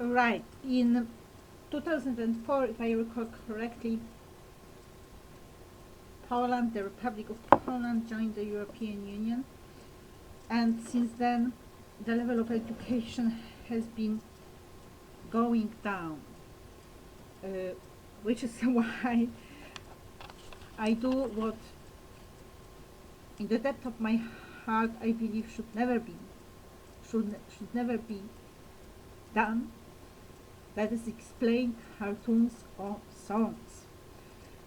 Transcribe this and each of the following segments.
Right. In 2004, if I recall correctly, Poland, the Republic of Poland, joined the European Union, and since then, the level of education has been going down, which is why I do what, in the depth of my heart, I believe should never be done. That is, explain cartoons or songs.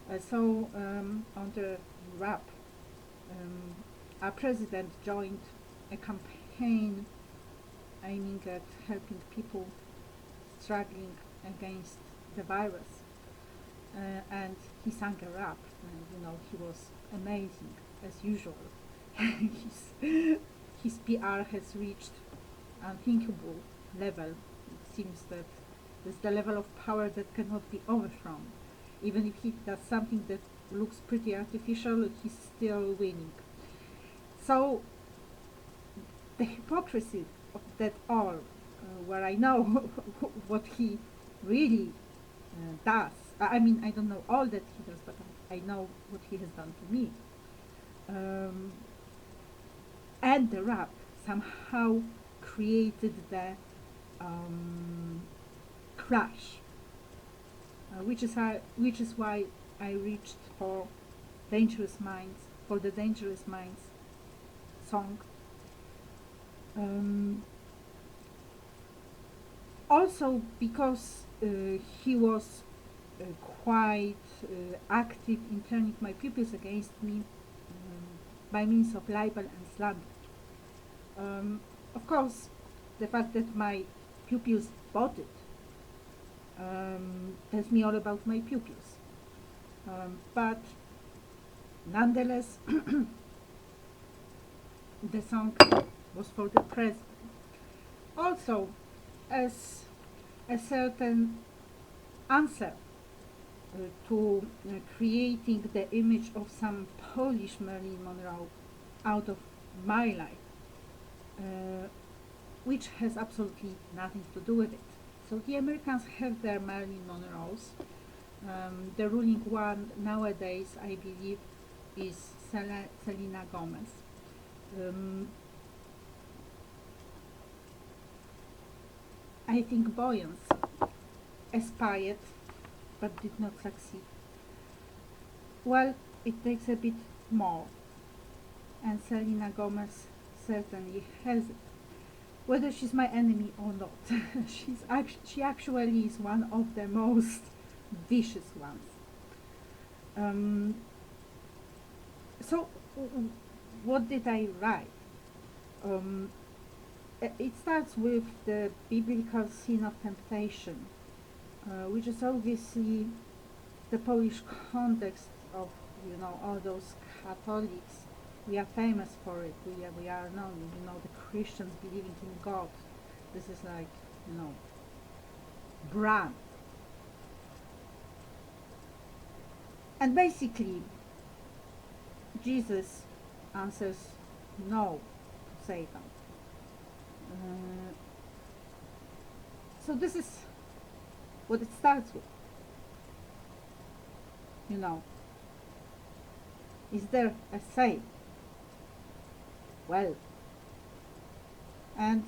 On the rap, our president joined a campaign aiming at helping people struggling against the virus, and he sang a rap, and he was amazing as usual. his PR has reached unthinkable level. It seems that there's the level of power that cannot be overthrown. Even if he does something that looks pretty artificial, he's still winning. So the hypocrisy of that all, where I know what he really does. I mean, I don't know all that he does, but I know what he has done to me. And the rap somehow created the crash, which is why I reached for the Dangerous Minds song. Also because he was quite active in turning my pupils against me by means of libel and slander. Of course, the fact that my pupils bought it tells me all about my pupils. But nonetheless, the song was for the president. Also, as a certain answer to creating the image of some Polish Marilyn Monroe out of my life, which has absolutely nothing to do with it. So the Americans have their Marilyn Monroes. The ruling one nowadays, I believe, is Selena Gomez. I think Boyens aspired but did not succeed. Well, it takes a bit more, and Selena Gomez certainly has it. Whether she's my enemy or not, she actually is one of the most vicious ones. So, what did I write? It starts with the biblical scene of temptation, which is obviously the Polish context of all those Catholics. We are famous for it. We are known. The Christians believing in God. This is like brand. And basically, Jesus answers no to Satan. So this is what it starts with. Is there a say? Well, and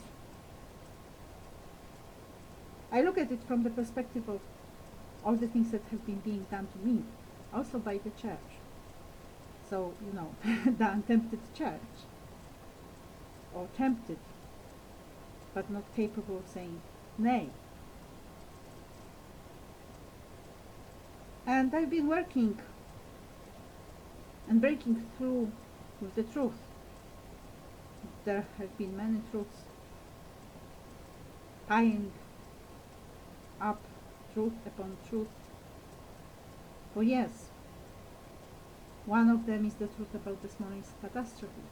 I look at it from the perspective of all the things that have been being done to me, also by the church. So, the untempted church, or tempted, but not capable of saying nay. And I've been working and breaking through with the truth. There have been many truths, tying up truth upon truth for years. One of them is the truth about this morning's catastrophe.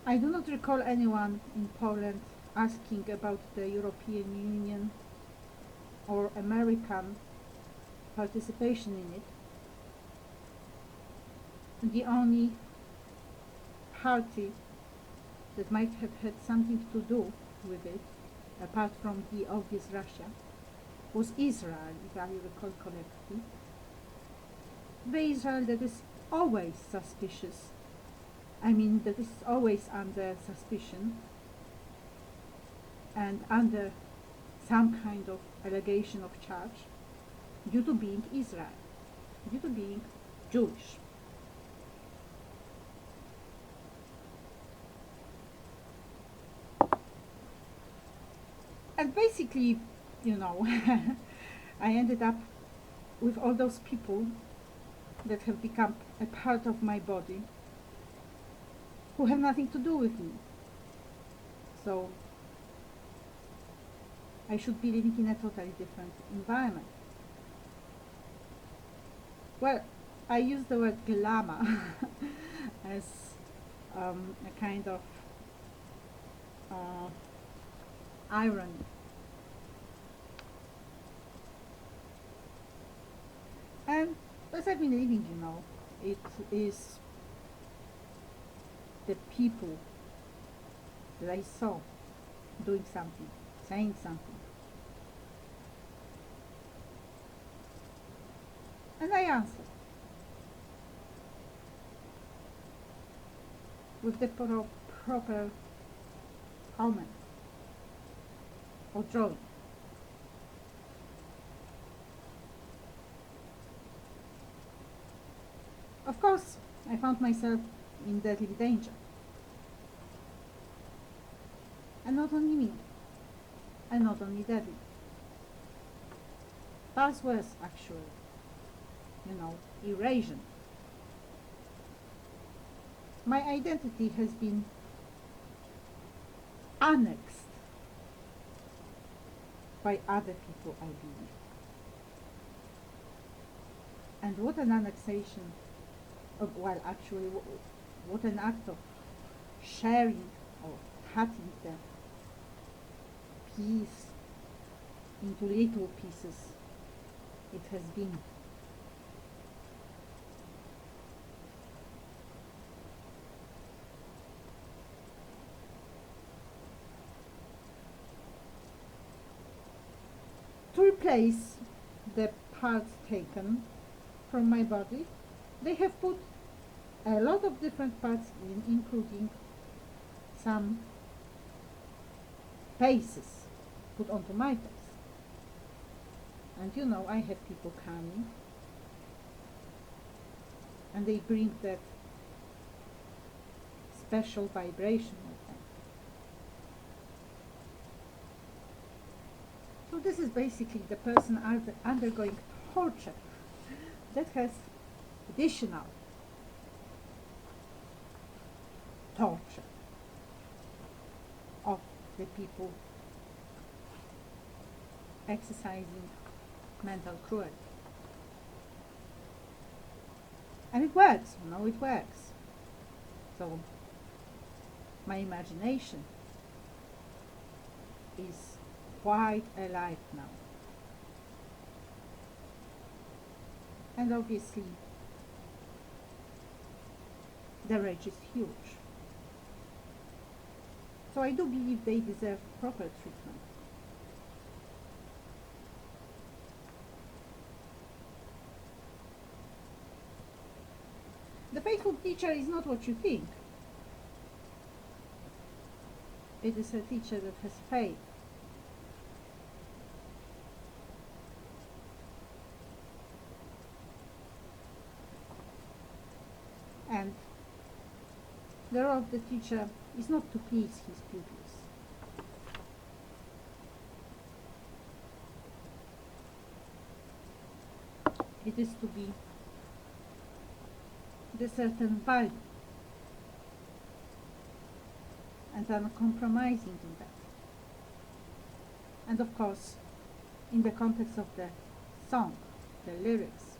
I do not recall anyone in Poland asking about the European Union or American participation in it. The only party that might have had something to do with it apart from the obvious Russia, was Israel, if I recall correctly. The Israel that is always suspicious, I mean that is always under suspicion and under some kind of allegation of charge due to being Israel, due to being Jewish. And basically, you know, I ended up with all those people that have become a part of my body who have nothing to do with me. So I should be living in a totally different environment. Well, I use the word glamour as a kind of irony. And as I've been living, you know, it is the people that I saw doing something, saying something. And I answered with the proper comment or drawing. Of course, I found myself in deadly danger. And not only me, and not only deadly. Far worse, actually. You know, Eurasian. My identity has been annexed by other people, I believe. And what an annexation of, well, actually, what an act of sharing or cutting the piece into little pieces it has been. To replace the parts taken from my body, they have put a lot of different parts in, including some faces put onto my face. And you know, I have people coming and they bring that special vibration with them. So this is basically the person undergoing torture that has additional torture of the people exercising mental cruelty. And it works, you know, it works. So my imagination is quite alive now. And obviously the rage is huge. So I do believe they deserve proper treatment. The faithful teacher is not what you think. It is a teacher that has faith. And the role of the teacher is not to please his pupils. It is to be the certain value and uncompromising in that. And of course, in the context of the song, the lyrics,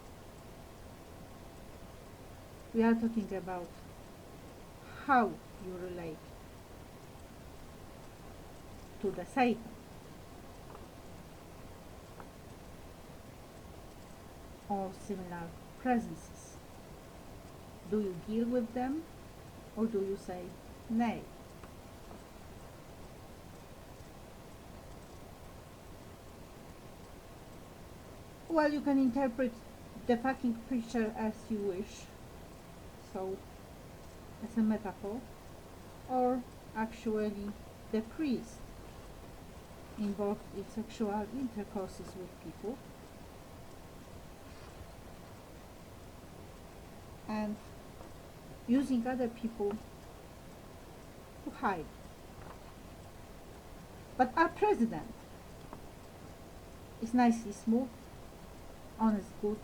we are talking about how you relate to the Satan. Or similar presences. Do you deal with them, or do you say nay? well, you can interpret the fucking preacher as you wish, so as a metaphor, or actually the priest involved in sexual intercourses with people, and using other people to hide. But our president is nicely smooth, honest, good,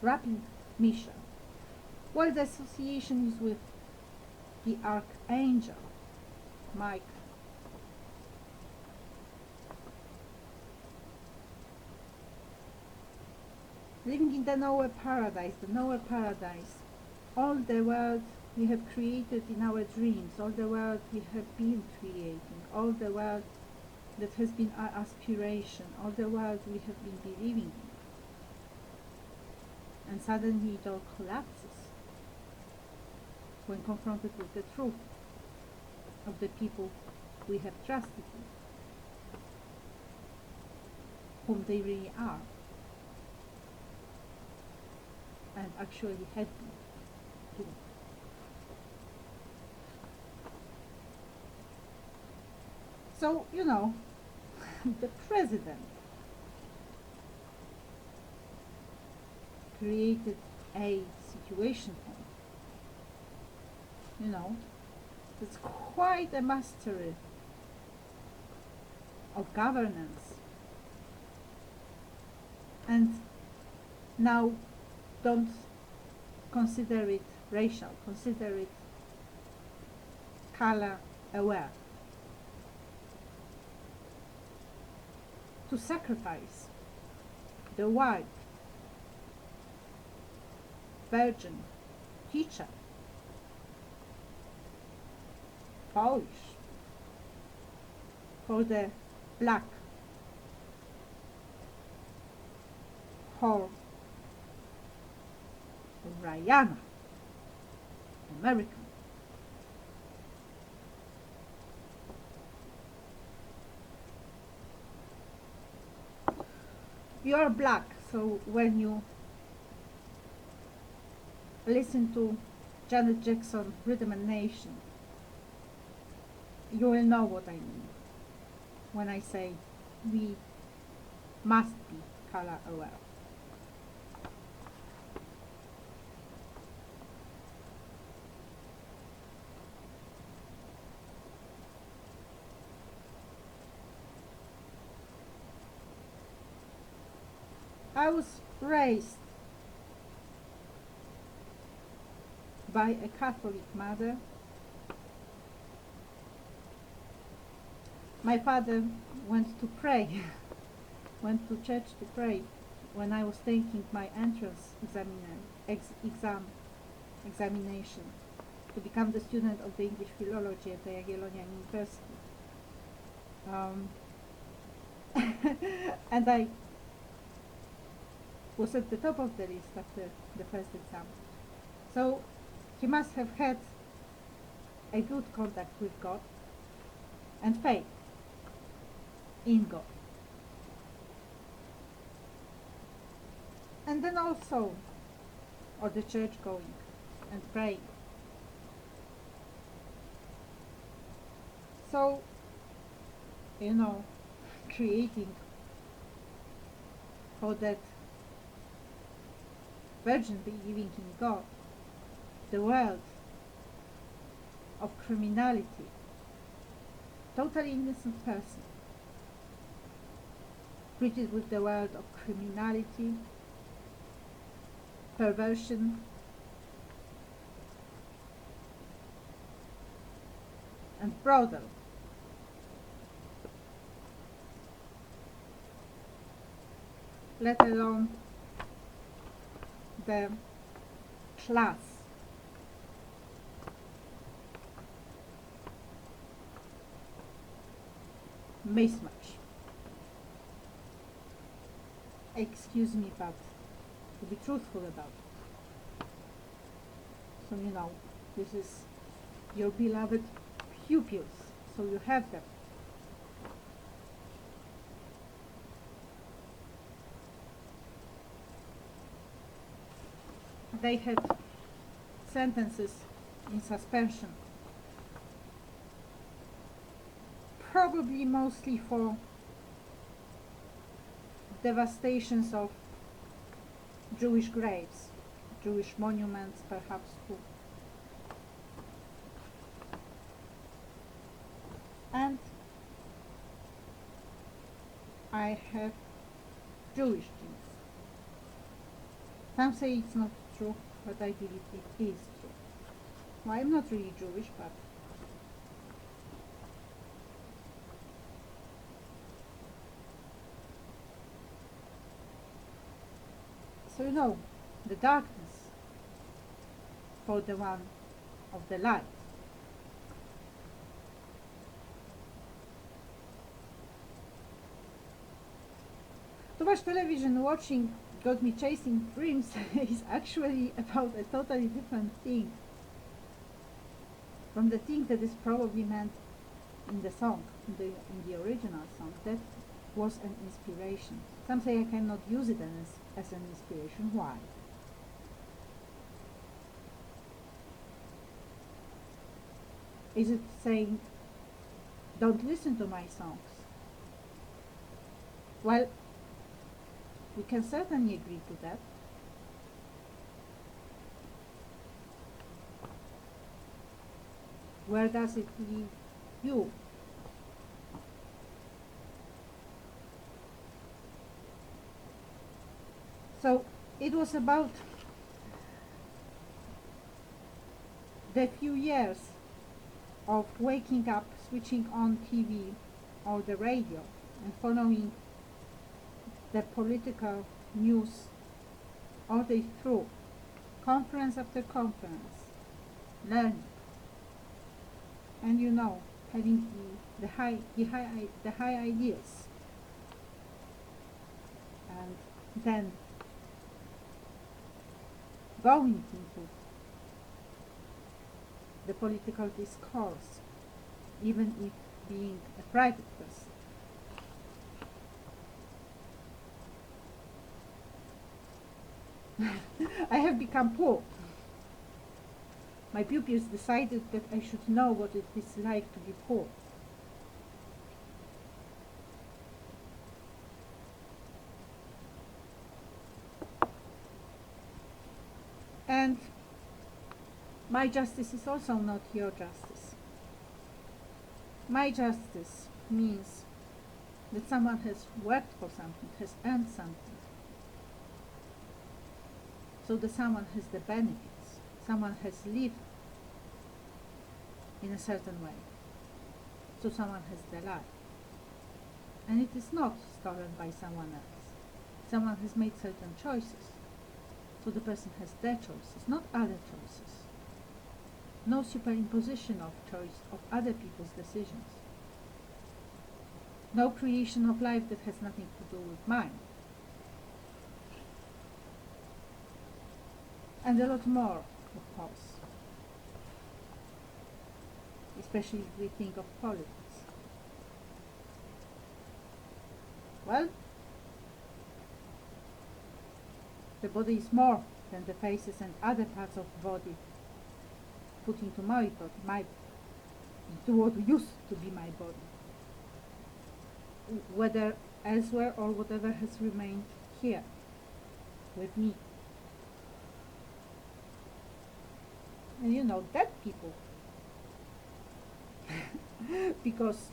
rapping Misha, while the association is with the archangel Mike. Living in the nowhere paradise, all the world we have created in our dreams, all the world we have been creating, all the world that has been our aspiration, all the world we have been believing in. And suddenly it all collapses when confronted with the truth of the people we have trusted in, whom they really are, and actually had been doing. So, you know, the president created a situation for him. You know, it's quite a mastery of governance. And now don't consider it racial, consider it color aware. To sacrifice the white virgin teacher, Polish, for the black whore Rihanna, American. You are black, so when you listen to Janet Jackson Rhythm and Nation, you will know what I mean when I say we must be color aware. I was raised by a Catholic mother. My father went to pray, went to church to pray when I was taking my entrance examination to become the student of the English philology at the Jagiellonian University. And I was at the top of the list after the first exam. So he must have had a good contact with God and faith in God. And then also, or the church going and praying. So, you know, creating for that virgin believing in God, the world of criminality, totally innocent person, greeted with the world of criminality, perversion, and brothel. Let alone the class mismatch. Excuse me, but to be truthful about it. So, you know, this is your beloved pupils, so you have them. they had sentences in suspension, probably mostly for devastations of Jewish graves, Jewish monuments perhaps too. And I have Jewish genes. Some say it's not true, but I believe it is true. Well, I'm not really Jewish, but so you know, the darkness for the one of the light. To watch television, watching Got Me Chasing Dreams is actually about a totally different thing from the thing that is probably meant in the song, in the original song. That was an inspiration. Some say I cannot use it as an inspiration. Why? Is it saying, don't listen to my songs? Well, we can certainly agree to that. Where does it leave you? So it was about the few years of waking up, switching on TV or the radio and following the political news all day through, conference after conference, learning, and you know, having the high ideas, and then going into the political discourse, even if being a private person. I have become poor. My pupils decided that I should know what it is like to be poor. And my justice is also not your justice. My justice means that someone has worked for something, has earned something. So that someone has the benefits, someone has lived in a certain way. So someone has the life. And it is not stolen by someone else. Someone has made certain choices. So the person has their choices, not other choices. No superimposition of choice of other people's decisions. No creation of life that has nothing to do with mine. And a lot more, of course. Especially if we think of politics. Well, the body is more than the faces and other parts of the body put into my body, to what used to be my body. Whether elsewhere or whatever has remained here with me. And you know, dead people. Because,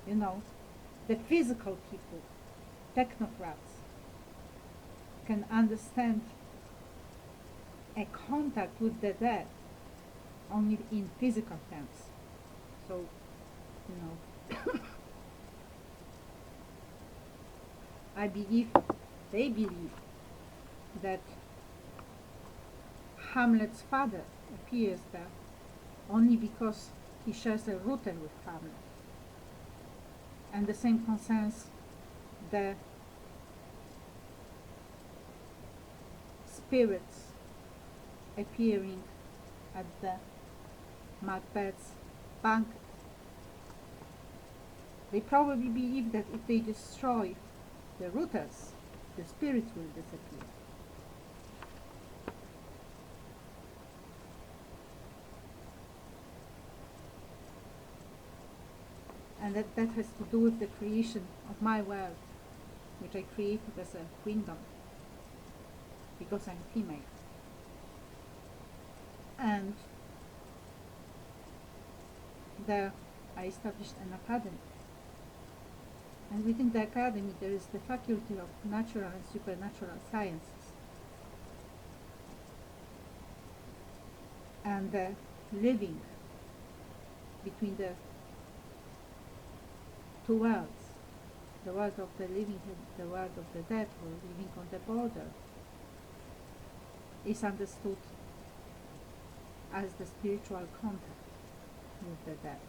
you know, the physical people, technocrats, can understand a contact with the dead only in physical terms. So, you know, I believe, they believe, that Hamlet's father appears there only because he shares a router with Hamlet. And the same concerns the spirits appearing at the Macbeth's banquet. They probably believe that if they destroy the routers, the spirits will disappear. And that has to do with the creation of my world, which I created as a queendom, because I'm female. And there I established an academy. And within the academy there is the faculty of natural and supernatural sciences. And the living between the two worlds, the world of the living and the world of the dead, or living on the border, is understood as the spiritual contact with the dead.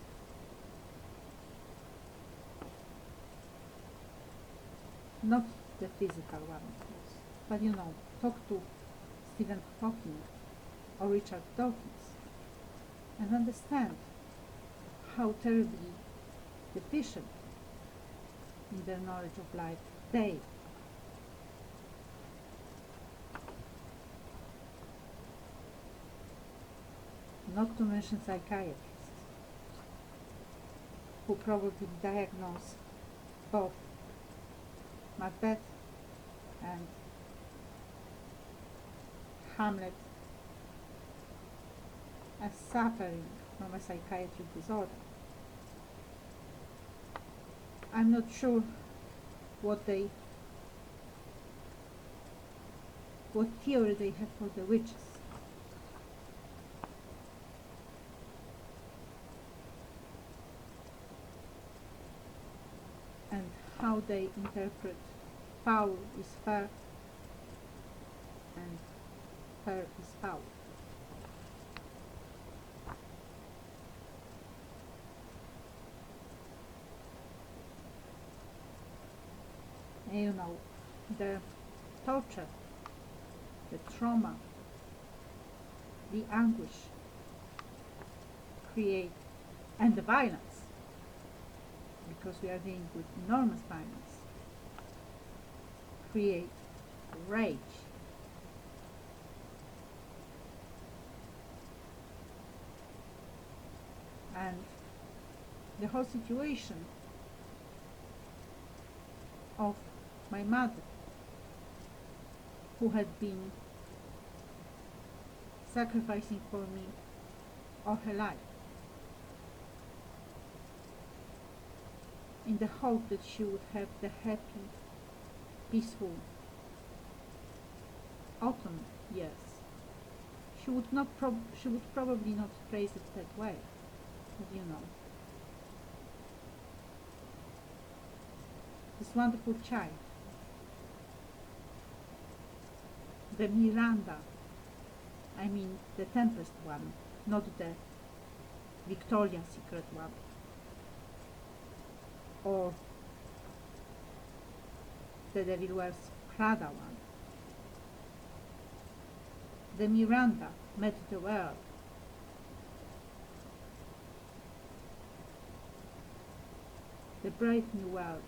Not the physical one, of course, but talk to Stephen Hawking or Richard Dawkins and understand how terribly deficient in their knowledge of life they not to mention psychiatrists who probably diagnose both Macbeth and Hamlet as suffering from a psychiatric disorder. I'm not sure what theory they have for the witches. And how they interpret foul is fair and fair is foul. And the torture, the trauma, the anguish create, and the violence, because we are dealing with enormous violence, create rage. And the whole situation of my mother, who had been sacrificing for me all her life, in the hope that she would have the happy, peaceful autumn years. She would probably not phrase it that way, but this wonderful child, the Miranda, I mean the Tempest one, not the Victoria's Secret one, or the Devil Wears Prada one. The Miranda met the world. The brave new world,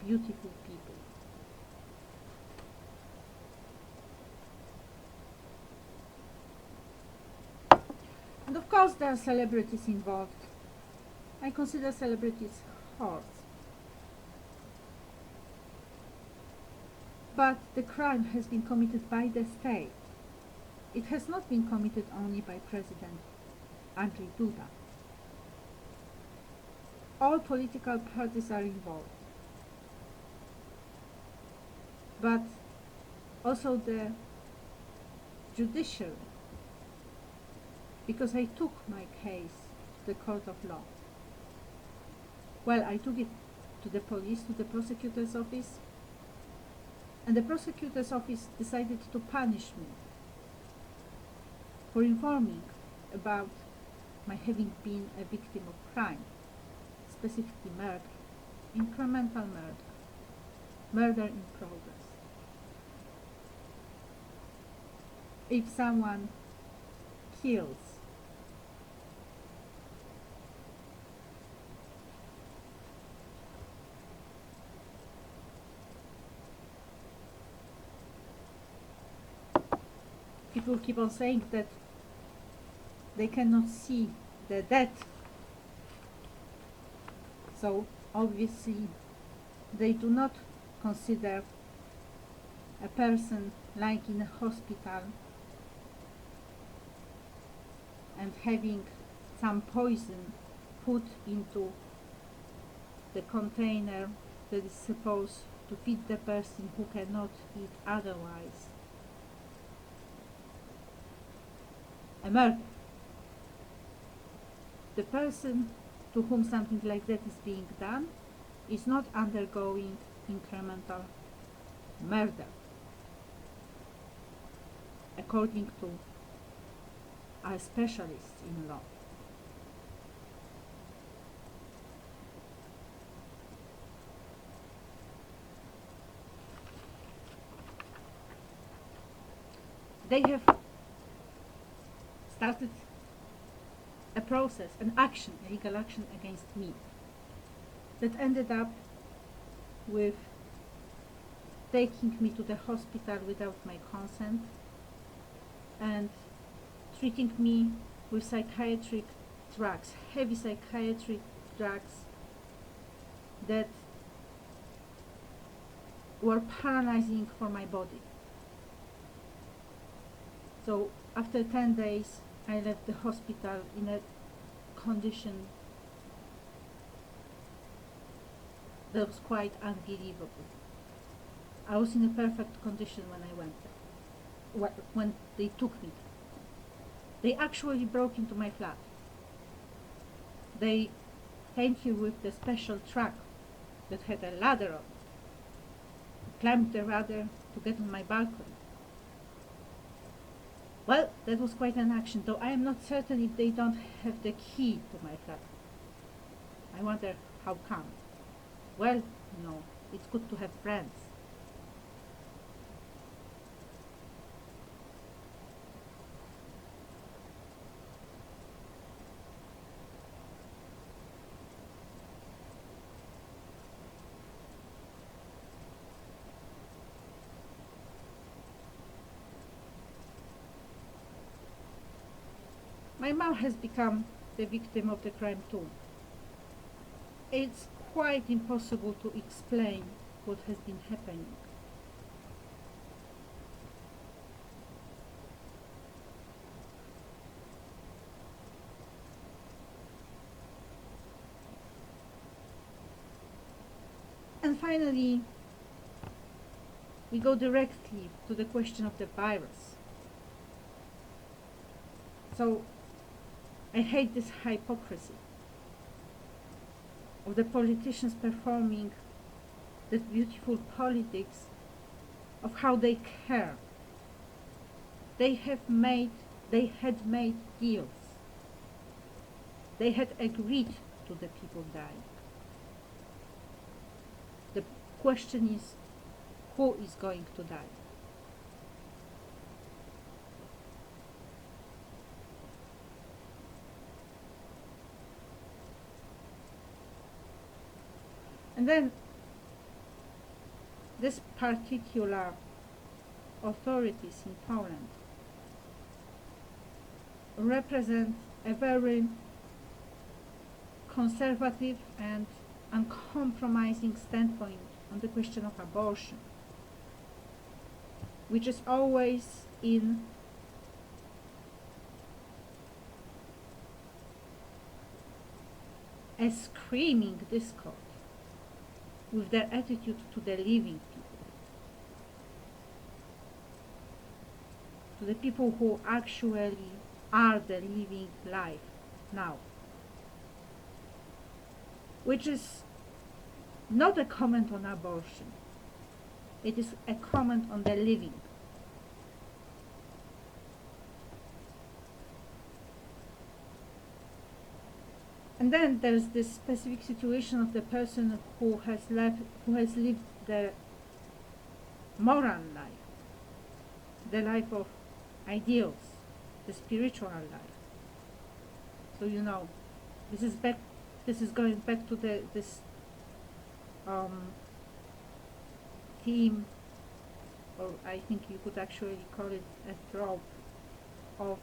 beautiful people. And of course there are celebrities involved. I consider celebrities whores. But the crime has been committed by the state. It has not been committed only by President Andrzej Duda. All political parties are involved, but also the judiciary, because I took my case to the court of law. Well, I took it to the police, to the prosecutor's office, and the prosecutor's office decided to punish me for informing about my having been a victim of crime, specifically murder, incremental murder, murder in progress. If someone kills people keep on saying that they cannot see the dead So obviously they do not consider a person lying in a hospital and having some poison put into the container that is supposed to feed the person who cannot eat otherwise a murder. The person to whom something like that is being done is not undergoing incremental murder, according to our specialists in law. They have started a process, an action, a legal action against me that ended up with taking me to the hospital without my consent and treating me with psychiatric drugs, heavy psychiatric drugs that were paralyzing for my body. So after 10 days, I left the hospital in a condition that was quite unbelievable. I was in a perfect condition when I went there, when they took me there. They actually broke into my flat. They came here with the special truck that had a ladder on it. Climbed the ladder to get on my balcony. Well, that was quite an action, though I am not certain if they don't have the key to my flat. I wonder how come. Well, it's good to have friends. My mom has become the victim of the crime too. It's quite impossible to explain what has been happening. And finally, we go directly to the question of the virus. So, I hate this hypocrisy of the politicians performing that beautiful politics of how they care. They had made deals. They had agreed to the people dying. The question is, who is going to die? And then this particular authorities in Poland represent a very conservative and uncompromising standpoint on the question of abortion, which is always in a screaming discord with their attitude to the living people, to the people who actually are the living life now, which is not a comment on abortion, it is a comment on the living. And then there's this specific situation of the person who has lived the moral life, the life of ideals, the spiritual life. So this is going back to this theme, or I think you could actually call it a trope of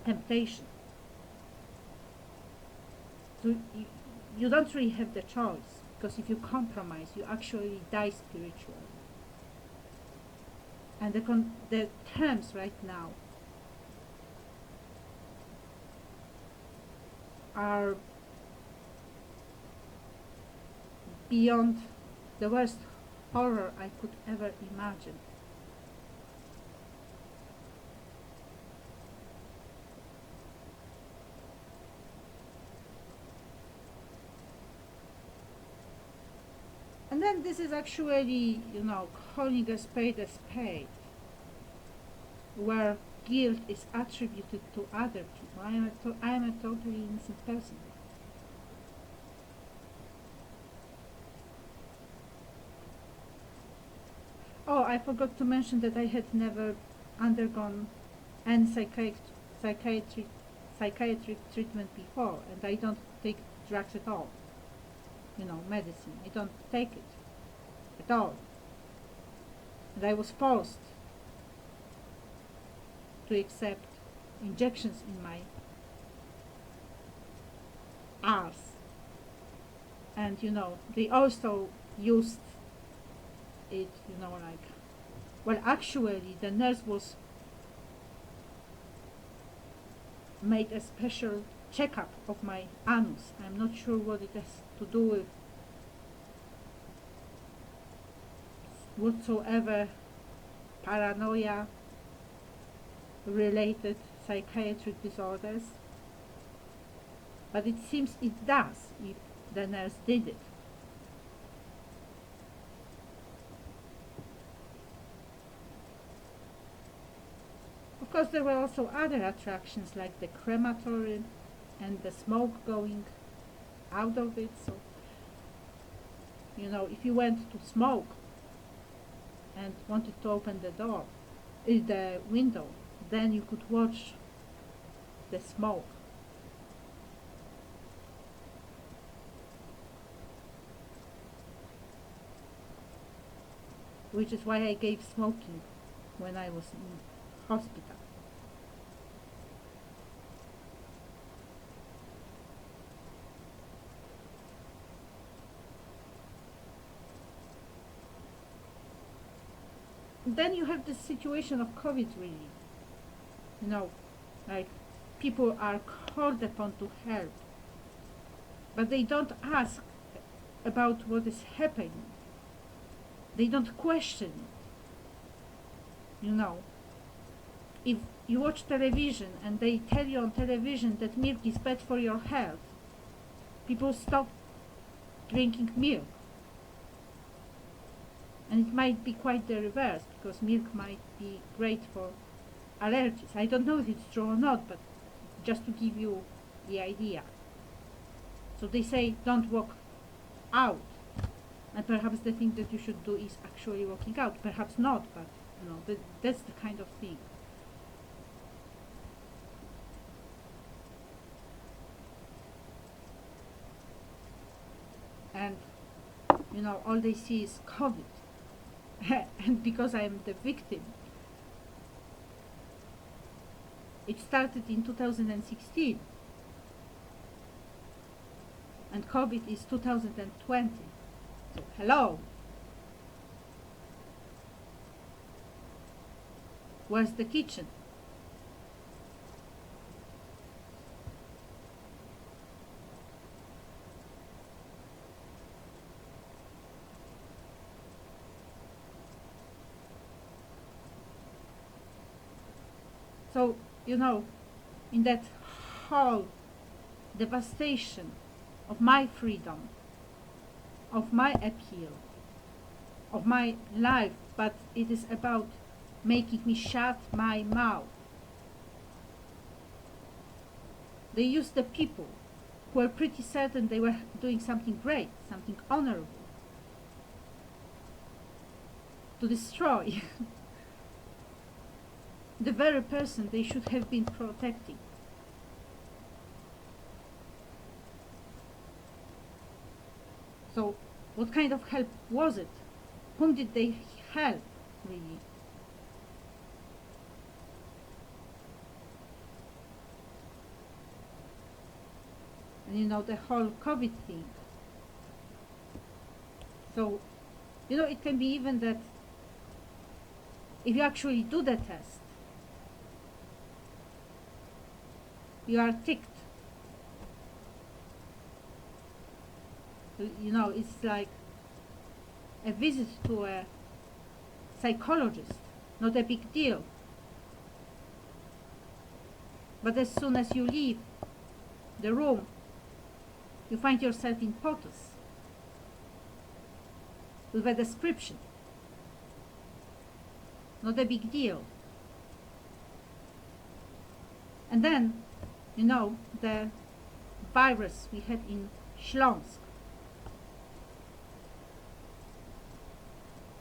temptation. So you don't really have the choice, because if you compromise, you actually die spiritually. And the terms right now are beyond the worst horror I could ever imagine. And then this is actually, calling a spade, where guilt is attributed to other people. I am a totally innocent person. Oh, I forgot to mention that I had never undergone any psychiatric treatment before, and I don't take drugs at all. Medicine. I don't take it at all. And I was forced to accept injections in my arse. And they also used it, actually the nurse was made a special checkup of my anus. I'm not sure what it has to do with whatsoever paranoia related psychiatric disorders, but it seems it does if the nurse did it. Of course, there were also other attractions like the crematorium and the smoke going out of it. So, if you went to smoke and wanted to open the window, then you could watch the smoke. Which is why I gave smoking when I was in hospital. Then you have the situation of COVID, really. Like people are called upon to help, but they don't ask about what is happening. They don't question it. If you watch television and they tell you on television that milk is bad for your health, people stop drinking milk. And it might be quite the reverse, because milk might be great for allergies. I don't know if it's true or not, but just to give you the idea. So they say don't walk out, and perhaps the thing that you should do is actually walking out. Perhaps not, but that's the kind of thing. And all they see is COVID. And because I am the victim, it started in 2016 and COVID is 2020. So hello, where's the kitchen? So, in that whole devastation of my freedom, of my appeal, of my life, but it is about making me shut my mouth. They used the people who were pretty certain they were doing something great, something honorable, to destroy the very person they should have been protecting. So, what kind of help was it? Whom did they help, really? and the whole COVID thing. So, it can be even that if you actually do the test, you are ticked. It's like a visit to a psychologist, not a big deal. But as soon as you leave the room, you find yourself in POTUS with a description. Not a big deal. And then, the virus we had in Śląsk.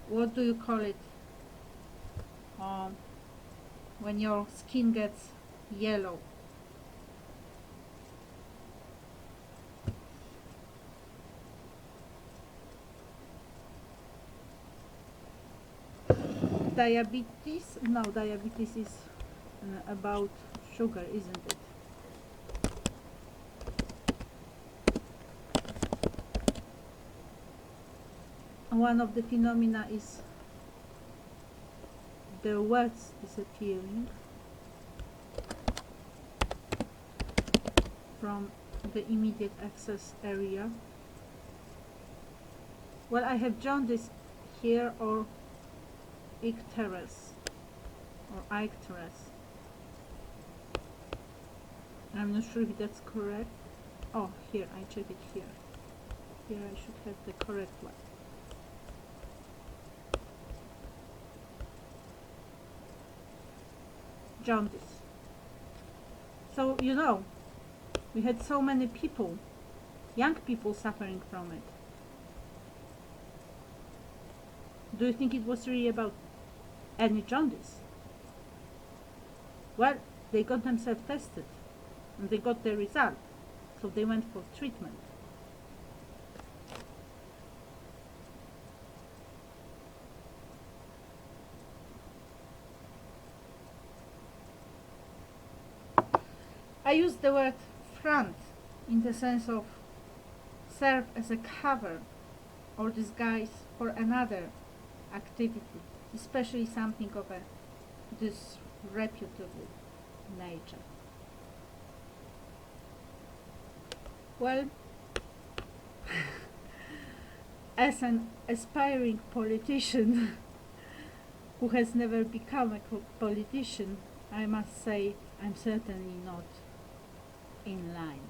What do you call it? When your skin gets yellow. Diabetes? No, diabetes is about sugar, isn't it? One of the phenomena is the words disappearing from the immediate access area. Well, I have jaundice here, or icterus, or icterus. I'm not sure if that's correct. Oh, here, I check it here. Here I should have the correct one. Jaundice. So, we had so many people, young people, suffering from it. Do you think it was really about any jaundice? Well, they got themselves tested and they got the result, so they went for treatment. I use the word front in the sense of serve as a cover or disguise for another activity, especially something of a disreputable nature. Well, as an aspiring politician who has never become a politician, I must say I'm certainly not in line.